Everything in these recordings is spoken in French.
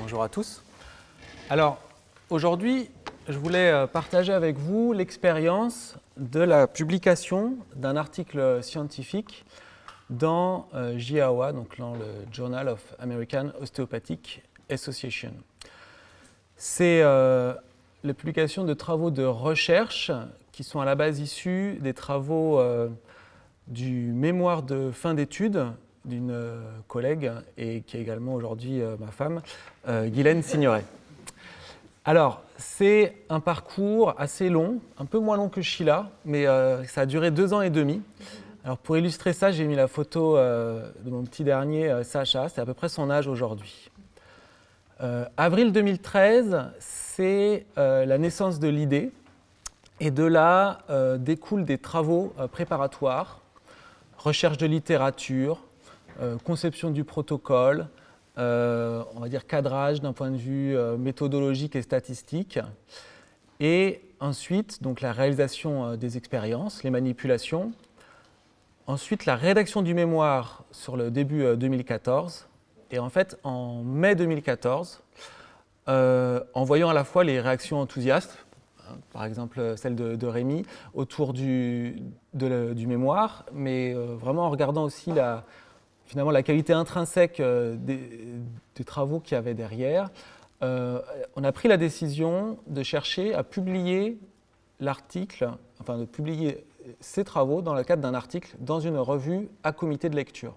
Bonjour à tous. Alors, aujourd'hui, je voulais partager avec vous l'expérience de la publication d'un article scientifique dans JAOA, donc dans le Journal of American Osteopathic Association. C'est la publication de travaux de recherche qui sont à la base issus des travaux du mémoire de fin d'études d'une collègue et qui est également aujourd'hui ma femme, Guylaine Signoret. Alors, c'est un parcours assez long, un peu moins long que Sheila, mais ça a duré 2 ans et demi. Alors, pour illustrer ça, j'ai mis la photo de mon petit dernier, Sacha, c'est à peu près son âge aujourd'hui. Avril 2013, c'est la naissance de l'idée, et de là découlent des travaux préparatoires, recherche de littérature, conception du protocole, on va dire cadrage d'un point de vue méthodologique et statistique, et ensuite donc la réalisation des expériences, les manipulations, ensuite la rédaction du mémoire sur le début 2014, et en fait en mai 2014, en voyant à la fois les réactions enthousiastes, par exemple celle de Rémi, autour du mémoire, mais vraiment en regardant aussi finalement la qualité intrinsèque des travaux qu'il y avait derrière, on a pris la décision de chercher à publier l'article, enfin de publier ces travaux dans le cadre d'un article dans une revue à comité de lecture.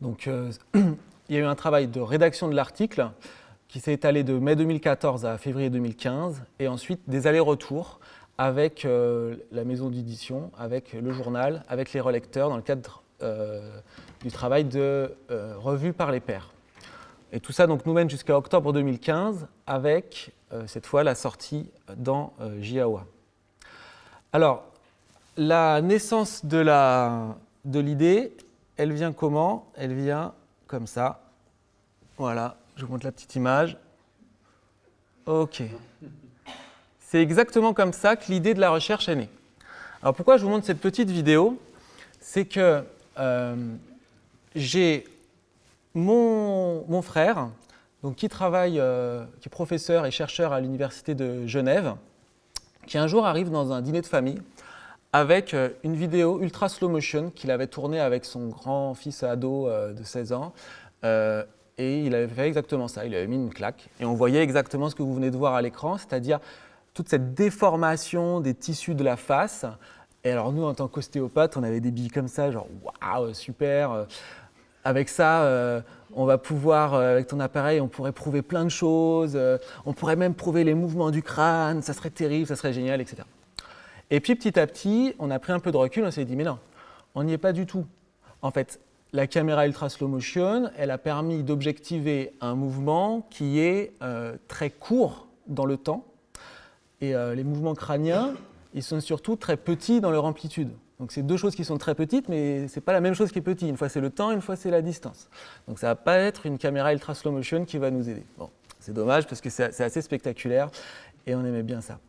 Donc il y a eu un travail de rédaction de l'article qui s'est étalé de mai 2014 à février 2015, et ensuite des allers-retours avec la maison d'édition, avec le journal, avec les relecteurs dans le cadre du travail de revue par les pairs. Et tout ça donc, nous mène jusqu'à octobre 2015 avec cette fois la sortie dans JAOA. Alors, la naissance de l'idée, elle vient comment? Elle vient comme ça. Voilà, je vous montre la petite image. Ok. C'est exactement comme ça que l'idée de la recherche est née. Alors pourquoi je vous montre cette petite vidéo? C'est que j'ai mon frère, donc, qui travaille, qui est professeur et chercheur à l'université de Genève, qui un jour arrive dans un dîner de famille avec une vidéo ultra slow motion qu'il avait tournée avec son grand-fils ado de 16 ans. Et il avait fait exactement ça, il avait mis une claque. Et on voyait exactement ce que vous venez de voir à l'écran, c'est-à-dire toute cette déformation des tissus de la face. Et alors nous, en tant qu'ostéopathe, on avait des billes comme ça, genre waouh, super. Avec ça, on va pouvoir, avec ton appareil, on pourrait prouver plein de choses. On pourrait même prouver les mouvements du crâne, ça serait terrible, ça serait génial, etc. Et puis petit à petit, on a pris un peu de recul, on s'est dit mais non, on n'y est pas du tout. En fait, la caméra ultra slow motion, elle a permis d'objectiver un mouvement qui est très court dans le temps. Et les mouvements crâniens, ils sont surtout très petits dans leur amplitude. Donc c'est deux choses qui sont très petites, mais ce n'est pas la même chose qui est petit. Une fois c'est le temps, une fois c'est la distance. Donc ça ne va pas être une caméra ultra slow motion qui va nous aider. Bon, c'est dommage parce que c'est assez spectaculaire et on aimait bien ça.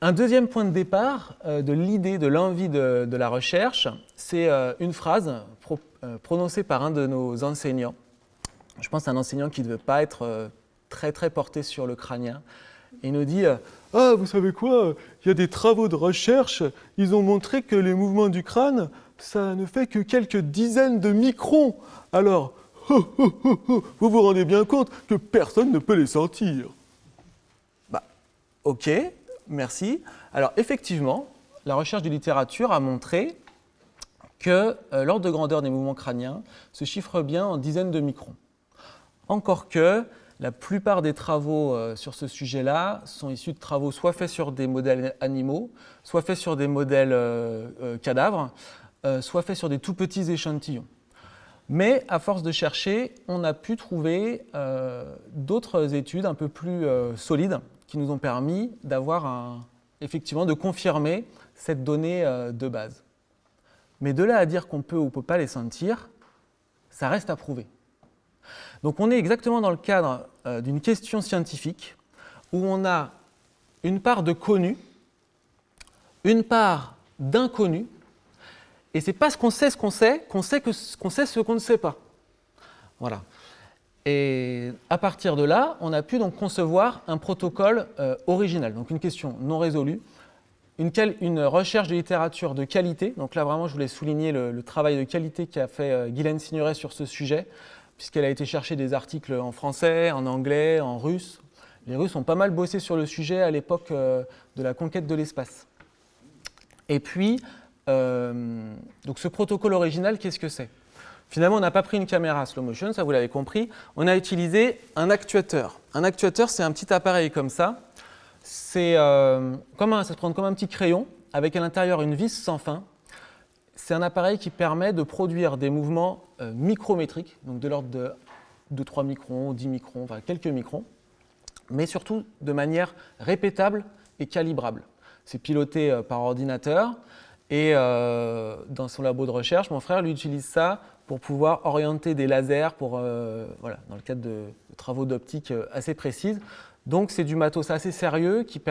Un deuxième point de départ de l'idée, de l'envie de la recherche, c'est une phrase prononcée par un de nos enseignants. Je pense à un enseignant qui ne devait pas être très porté sur le crânien. Il nous dit « Ah, vous savez quoi, il y a des travaux de recherche, ils ont montré que les mouvements du crâne, ça ne fait que quelques dizaines de microns. Alors, vous vous rendez bien compte que personne ne peut les sentir. » Bah, ok. Merci. Alors effectivement, la recherche de littérature a montré que l'ordre de grandeur des mouvements crâniens se chiffre bien en dizaines de microns. Encore que la plupart des travaux sur ce sujet-là sont issus de travaux soit faits sur des modèles animaux, soit faits sur des modèles cadavres, soit faits sur des tout petits échantillons. Mais à force de chercher, on a pu trouver d'autres études un peu plus solides qui nous ont permis d'avoir effectivement de confirmer cette donnée de base. Mais de là à dire qu'on peut ou ne peut pas les sentir, ça reste à prouver. Donc on est exactement dans le cadre d'une question scientifique où on a une part de connu, une part d'inconnu, et c'est parce qu'on sait ce qu'on sait qu'on sait ce qu'on ne sait pas. Voilà. Et à partir de là, on a pu donc concevoir un protocole original, donc une question non résolue, une recherche de littérature de qualité. Donc là, vraiment, je voulais souligner le travail de qualité qu'a fait Guylaine Signoret sur ce sujet, puisqu'elle a été chercher des articles en français, en anglais, en russe. Les Russes ont pas mal bossé sur le sujet à l'époque de la conquête de l'espace. Et puis, donc ce protocole original, qu'est-ce que c'est ? Finalement, on n'a pas pris une caméra slow motion, ça vous l'avez compris. On a utilisé un actuateur. Un actuateur, c'est un petit appareil comme ça. Ça se prend comme un petit crayon, avec à l'intérieur une vis sans fin. C'est un appareil qui permet de produire des mouvements micrométriques, donc de l'ordre de 3 microns, 10 microns, enfin quelques microns, mais surtout de manière répétable et calibrable. C'est piloté par ordinateur et dans son labo de recherche, mon frère lui utilise ça pour pouvoir orienter des lasers dans le cadre de travaux d'optique assez précises. Donc c'est du matos assez sérieux qui est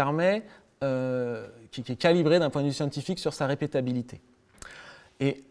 calibré d'un point de vue scientifique sur sa répétabilité. Et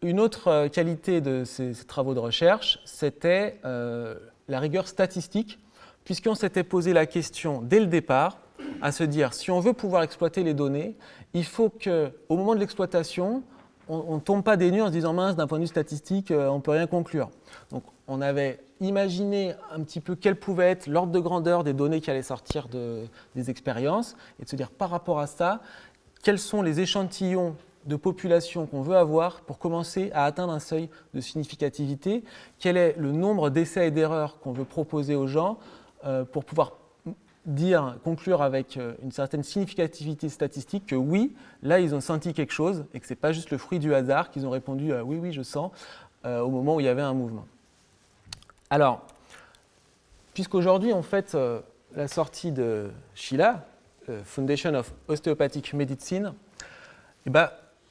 une autre qualité de ces travaux de recherche, c'était la rigueur statistique, puisqu'on s'était posé la question dès le départ, à se dire, si on veut pouvoir exploiter les données, il faut qu'au moment de l'exploitation, on ne tombe pas des nues en se disant, mince, d'un point de vue statistique, on ne peut rien conclure. Donc on avait imaginé un petit peu quel pouvait être l'ordre de grandeur des données qui allaient sortir des expériences, et de se dire, par rapport à ça, quels sont les échantillons de population qu'on veut avoir pour commencer à atteindre un seuil de significativité, quel est le nombre d'essais et d'erreurs qu'on veut proposer aux gens pour pouvoir conclure avec une certaine significativité statistique que oui, là ils ont senti quelque chose et que ce n'est pas juste le fruit du hasard, qu'ils ont répondu oui, oui, je sens, au moment où il y avait un mouvement. Alors, puisqu'aujourd'hui on fête la sortie de Sheila, Foundation of Osteopathic Medicine,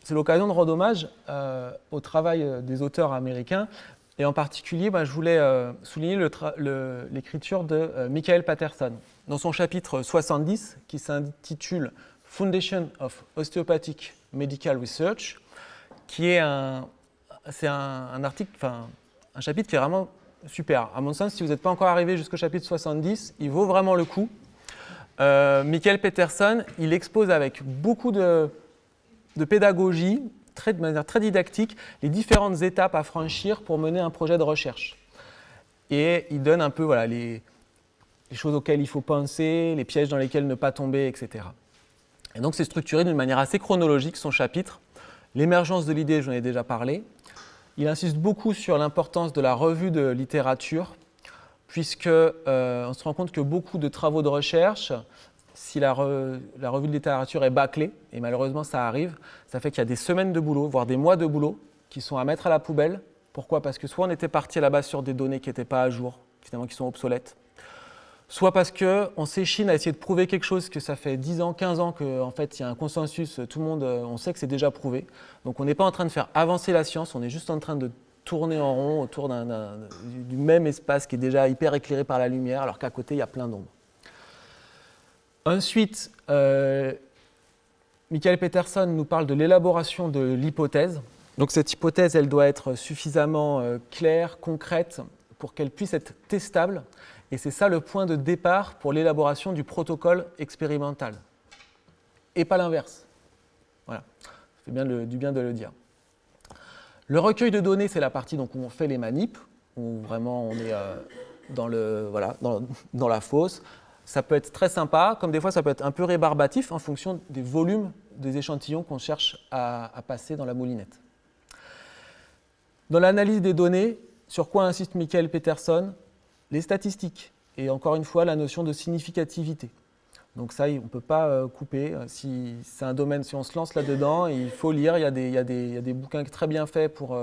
c'est l'occasion de rendre hommage au travail des auteurs américains. Et en particulier, je voulais souligner l'écriture de Michael Patterson. Dans son chapitre 70, qui s'intitule Foundation of Osteopathic Medical Research, c'est un chapitre qui est vraiment super. À mon sens, si vous n'êtes pas encore arrivé jusqu'au chapitre 70, il vaut vraiment le coup. Michael Patterson, il expose avec beaucoup de pédagogie, de manière très didactique, les différentes étapes à franchir pour mener un projet de recherche. Et il donne un peu les choses auxquelles il faut penser, les pièges dans lesquels ne pas tomber, etc. Et donc c'est structuré d'une manière assez chronologique, son chapitre. L'émergence de l'idée, j'en ai déjà parlé. Il insiste beaucoup sur l'importance de la revue de littérature, puisque on se rend compte que beaucoup de travaux de recherche, si la revue de littérature est bâclée, et malheureusement ça arrive, ça fait qu'il y a des semaines de boulot, voire des mois de boulot, qui sont à mettre à la poubelle. Pourquoi ? Parce que soit on était parti à la base sur des données qui n'étaient pas à jour, finalement qui sont obsolètes, soit parce qu'on s'échine à essayer de prouver quelque chose que ça fait 10 ans, 15 ans qu'en fait il y a un consensus, tout le monde, on sait que c'est déjà prouvé. Donc on n'est pas en train de faire avancer la science, on est juste en train de tourner en rond autour du même espace qui est déjà hyper éclairé par la lumière, alors qu'à côté il y a plein d'ombres. Ensuite, Michael Patterson nous parle de l'élaboration de l'hypothèse. Donc cette hypothèse, elle doit être suffisamment claire, concrète, pour qu'elle puisse être testable. Et c'est ça le point de départ pour l'élaboration du protocole expérimental. Et pas l'inverse. Voilà, ça fait du bien de le dire. Le recueil de données, c'est la partie donc, où on fait les manips, où vraiment on est dans la fosse. Ça peut être très sympa, comme des fois ça peut être un peu rébarbatif en fonction des volumes des échantillons qu'on cherche à passer dans la moulinette. Dans l'analyse des données, sur quoi insiste Michael Patterson ? Les statistiques et encore une fois la notion de significativité. Donc ça, on ne peut pas couper. Si c'est un domaine, si on se lance là-dedans, il faut lire. Il y a des bouquins très bien faits pour,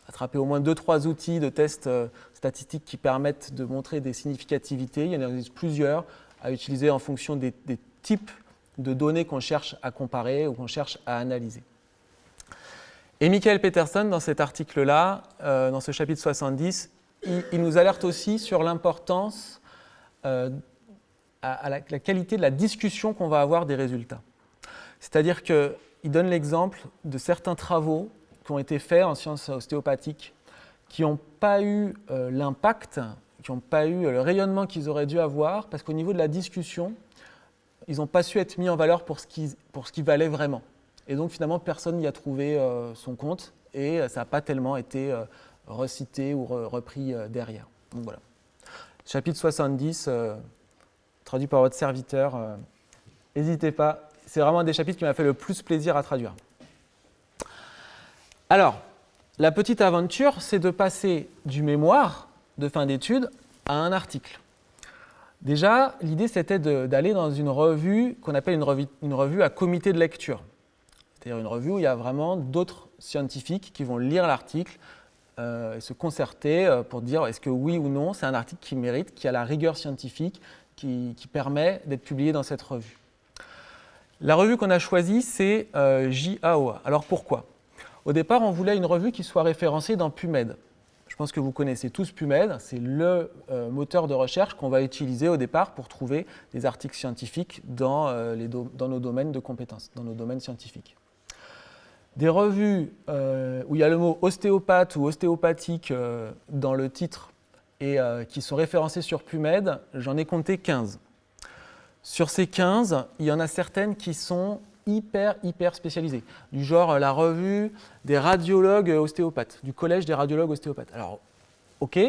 attraper au moins 2-3 outils de tests statistiques qui permettent de montrer des significativités. Il y en a plusieurs à utiliser en fonction des types de données qu'on cherche à comparer ou qu'on cherche à analyser. Et Michael Patterson, dans cet article-là, dans ce chapitre 70, il nous alerte aussi sur l'importance à la qualité de la discussion qu'on va avoir des résultats. C'est-à-dire qu'il donne l'exemple de certains travaux qui ont été faits en sciences ostéopathiques qui n'ont pas eu l'impact, qui n'ont pas eu le rayonnement qu'ils auraient dû avoir, parce qu'au niveau de la discussion, ils n'ont pas su être mis en valeur pour ce qu'ils valaient vraiment. Et donc finalement, personne n'y a trouvé son compte, et ça n'a pas tellement été recité ou repris derrière. Donc voilà. Chapitre 70, traduit par votre serviteur. N'hésitez pas, c'est vraiment un des chapitres qui m'a fait le plus plaisir à traduire. Alors, la petite aventure, c'est de passer du mémoire de fin d'études à un article. Déjà, l'idée, c'était d'aller dans une revue qu'on appelle une revue à comité de lecture. C'est-à-dire une revue où il y a vraiment d'autres scientifiques qui vont lire l'article et se concerter pour dire est-ce que oui ou non, c'est un article qui mérite, qui a la rigueur scientifique, qui permet d'être publié dans cette revue. La revue qu'on a choisie, c'est JAOA. Alors pourquoi ? Au départ, on voulait une revue qui soit référencée dans PubMed. Je pense que vous connaissez tous PubMed, c'est le moteur de recherche qu'on va utiliser au départ pour trouver des articles scientifiques dans nos domaines de compétences, dans nos domaines scientifiques. Des revues où il y a le mot ostéopathe ou ostéopathique dans le titre et qui sont référencées sur PubMed, j'en ai compté 15. Sur ces 15, il y en a certaines qui sont hyper spécialisées, du genre la revue des radiologues ostéopathes, du collège des radiologues ostéopathes. Alors, ok,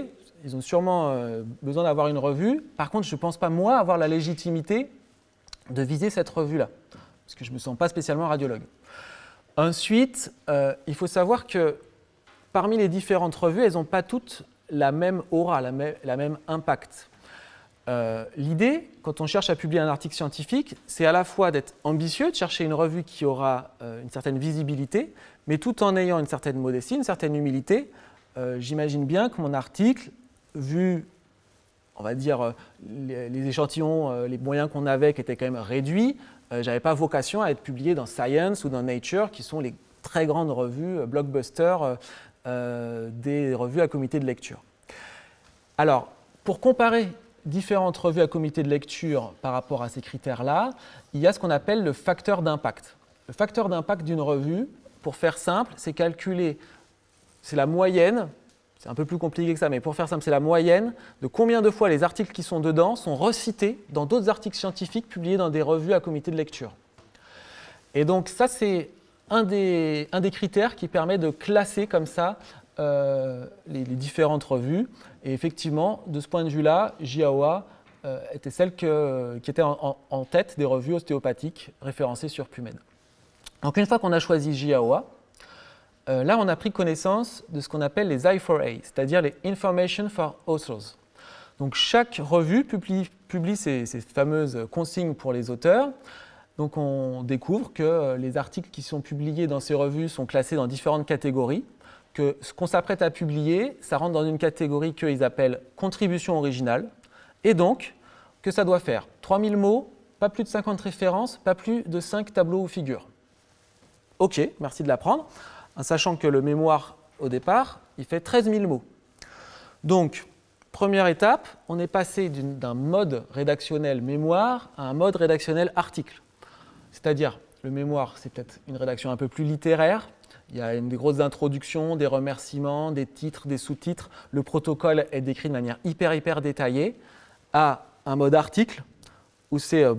ils ont sûrement besoin d'avoir une revue. Par contre, je ne pense pas, moi, avoir la légitimité de viser cette revue-là, parce que je ne me sens pas spécialement radiologue. Ensuite, il faut savoir que parmi les différentes revues, elles n'ont pas toutes la même aura, la même impact. L'idée, quand on cherche à publier un article scientifique, c'est à la fois d'être ambitieux, de chercher une revue qui aura une certaine visibilité, mais tout en ayant une certaine modestie, une certaine humilité. J'imagine bien que mon article, vu, on va dire, les échantillons, les moyens qu'on avait qui étaient quand même réduits, je n'avais pas vocation à être publié dans Science ou dans Nature, qui sont les très grandes revues blockbusters des revues à comité de lecture. Alors, pour comparer différentes revues à comité de lecture par rapport à ces critères-là, il y a ce qu'on appelle le facteur d'impact. Le facteur d'impact d'une revue, pour faire simple, c'est calculé, c'est la moyenne, c'est un peu plus compliqué que ça, mais pour faire simple, c'est la moyenne de combien de fois les articles qui sont dedans sont recités dans d'autres articles scientifiques publiés dans des revues à comité de lecture. Et donc ça, c'est un des critères qui permet de classer comme ça les différentes revues. Et effectivement, de ce point de vue-là, JAOA était celle qui était en tête des revues ostéopathiques référencées sur PubMed. Donc une fois qu'on a choisi JAOA, là on a pris connaissance de ce qu'on appelle les I4A, c'est-à-dire les Information for Authors. Donc chaque revue publie ces fameuses consignes pour les auteurs. Donc on découvre que les articles qui sont publiés dans ces revues sont classés dans différentes catégories, que ce qu'on s'apprête à publier, ça rentre dans une catégorie qu'ils appellent contribution originale, et donc que ça doit faire 3000 mots, pas plus de 50 références, pas plus de 5 tableaux ou figures. Ok, merci de l'apprendre, en sachant que le mémoire, au départ, il fait 13 000 mots. Donc, première étape, on est passé d'un mode rédactionnel mémoire à un mode rédactionnel article. C'est-à-dire, le mémoire, c'est peut-être une rédaction un peu plus littéraire. Il y a des grosses introductions, des remerciements, des titres, des sous-titres. Le protocole est décrit de manière hyper détaillée. À un mode article, où ça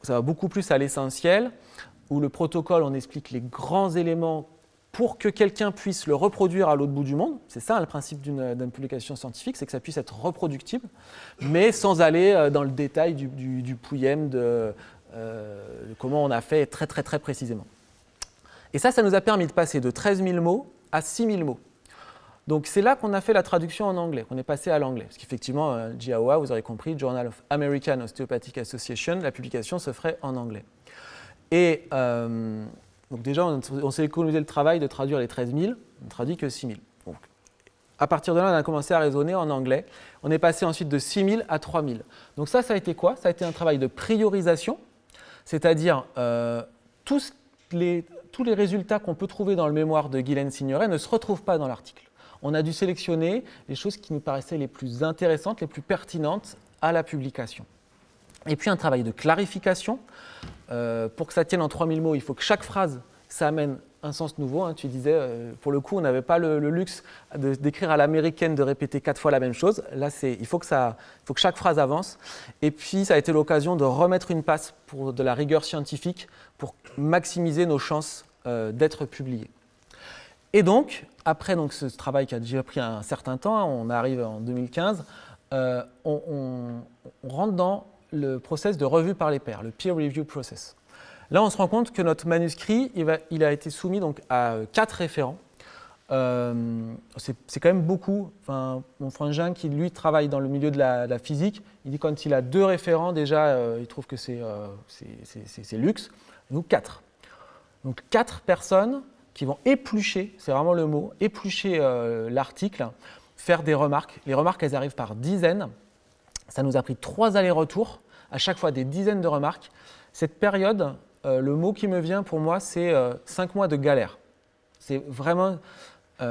va beaucoup plus à l'essentiel, où le protocole, on explique les grands éléments pour que quelqu'un puisse le reproduire à l'autre bout du monde. C'est ça le principe d'une publication scientifique, c'est que ça puisse être reproductible, mais sans aller dans le détail du pouillem de comment on a fait très précisément. Et ça nous a permis de passer de 13 000 mots à 6 000 mots. Donc c'est là qu'on a fait la traduction en anglais, qu'on est passé à l'anglais. Parce qu'effectivement, JAOA, vous aurez compris, Journal of American Osteopathic Association, la publication se ferait en anglais. Et donc déjà, on s'est économisé le travail de traduire les 13 000, on ne traduit que 6 000. Donc, à partir de là, on a commencé à raisonner en anglais. On est passé ensuite de 6 000 à 3 000. Donc ça a été quoi? Ça a été un travail de priorisation, c'est-à-dire tous les résultats qu'on peut trouver dans le mémoire de Guylaine Signoret ne se retrouvent pas dans l'article. On a dû sélectionner les choses qui nous paraissaient les plus intéressantes, les plus pertinentes à la publication. Et puis un travail de clarification. Pour que ça tienne en 3000 mots, il faut que chaque phrase, ça amène un sens nouveau. Hein. Tu disais, pour le coup, on n'avait pas le luxe d'écrire à l'américaine, de répéter 4 fois la même chose. Là, il faut que chaque phrase avance. Et puis, ça a été l'occasion de remettre une passe pour de la rigueur scientifique pour maximiser nos chances d'être publiés. Et donc, après ce travail qui a déjà pris un certain temps, hein, on arrive en 2015, on rentre dans le process de revue par les pairs, le peer review process. Là, on se rend compte que notre manuscrit, il a été soumis donc, à 4 référents. C'est quand même beaucoup. Enfin, mon frangin qui, lui, travaille dans le milieu de la physique, il dit que quand il a 2 référents, déjà, il trouve que c'est luxe. Nous, 4. Donc, 4 personnes qui vont éplucher, c'est vraiment le mot, éplucher l'article, faire des remarques. Les remarques, elles arrivent par dizaines. Ça nous a pris 3 allers-retours, à chaque fois des dizaines de remarques. Cette période, le mot qui me vient pour moi, c'est 5 mois de galère. C'est vraiment, ça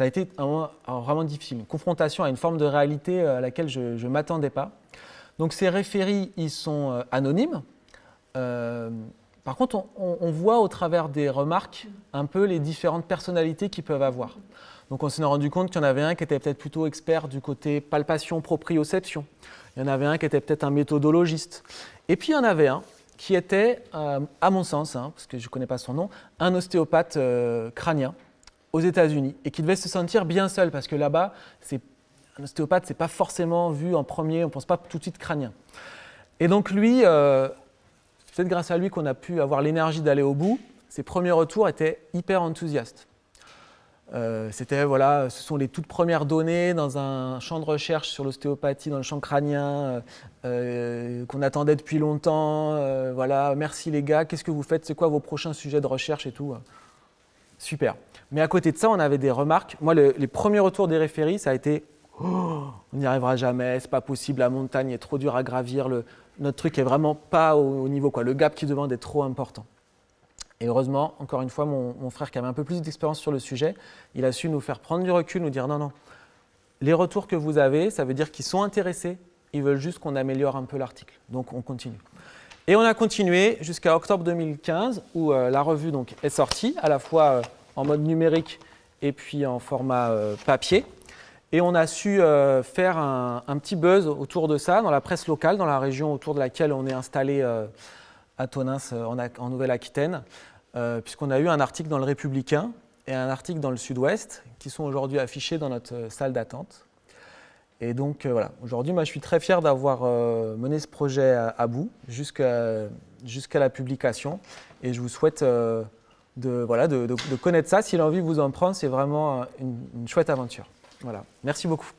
a été un moment vraiment difficile, une confrontation à une forme de réalité à laquelle je ne m'attendais pas. Donc ces référis, ils sont anonymes. Par contre, on voit au travers des remarques un peu les différentes personnalités qu'ils peuvent avoir. Donc on s'est rendu compte qu'il y en avait un qui était peut-être plutôt expert du côté palpation, proprioception. Il y en avait un qui était peut-être un méthodologiste. Et puis il y en avait un qui était, à mon sens, hein, parce que je ne connais pas son nom, un ostéopathe crânien aux États-Unis et qui devait se sentir bien seul parce que là-bas, un ostéopathe, ce n'est pas forcément vu en premier, on ne pense pas tout de suite crânien. Et donc lui, c'est peut-être grâce à lui qu'on a pu avoir l'énergie d'aller au bout. Ses premiers retours étaient hyper enthousiastes. C'était, voilà, ce sont les toutes premières données dans un champ de recherche sur l'ostéopathie, dans le champ crânien, qu'on attendait depuis longtemps. Voilà, merci les gars, qu'est-ce que vous faites? C'est quoi vos prochains sujets de recherche et tout? Super. Mais à côté de ça, on avait des remarques. Moi, les premiers retours des référis, ça a été oh, on n'y arrivera jamais, c'est pas possible, la montagne est trop dure à gravir, notre truc est vraiment pas au niveau, quoi. Le gap qui demande est trop important. Et heureusement, encore une fois, mon frère qui avait un peu plus d'expérience sur le sujet, il a su nous faire prendre du recul, nous dire non, les retours que vous avez, ça veut dire qu'ils sont intéressés, ils veulent juste qu'on améliore un peu l'article. Donc on continue. Et on a continué jusqu'à octobre 2015 où la revue donc, est sortie, à la fois en mode numérique et puis en format papier. Et on a su faire un petit buzz autour de ça dans la presse locale, dans la région autour de laquelle on est installé à Tonins en Nouvelle-Aquitaine. Puisqu'on a eu un article dans le Républicain et un article dans le Sud-Ouest qui sont aujourd'hui affichés dans notre salle d'attente. Et donc voilà, aujourd'hui, moi je suis très fier d'avoir mené ce projet à bout jusqu'à la publication et je vous souhaite de connaître ça. Si l'envie vous en prend, c'est vraiment une chouette aventure. Voilà, merci beaucoup.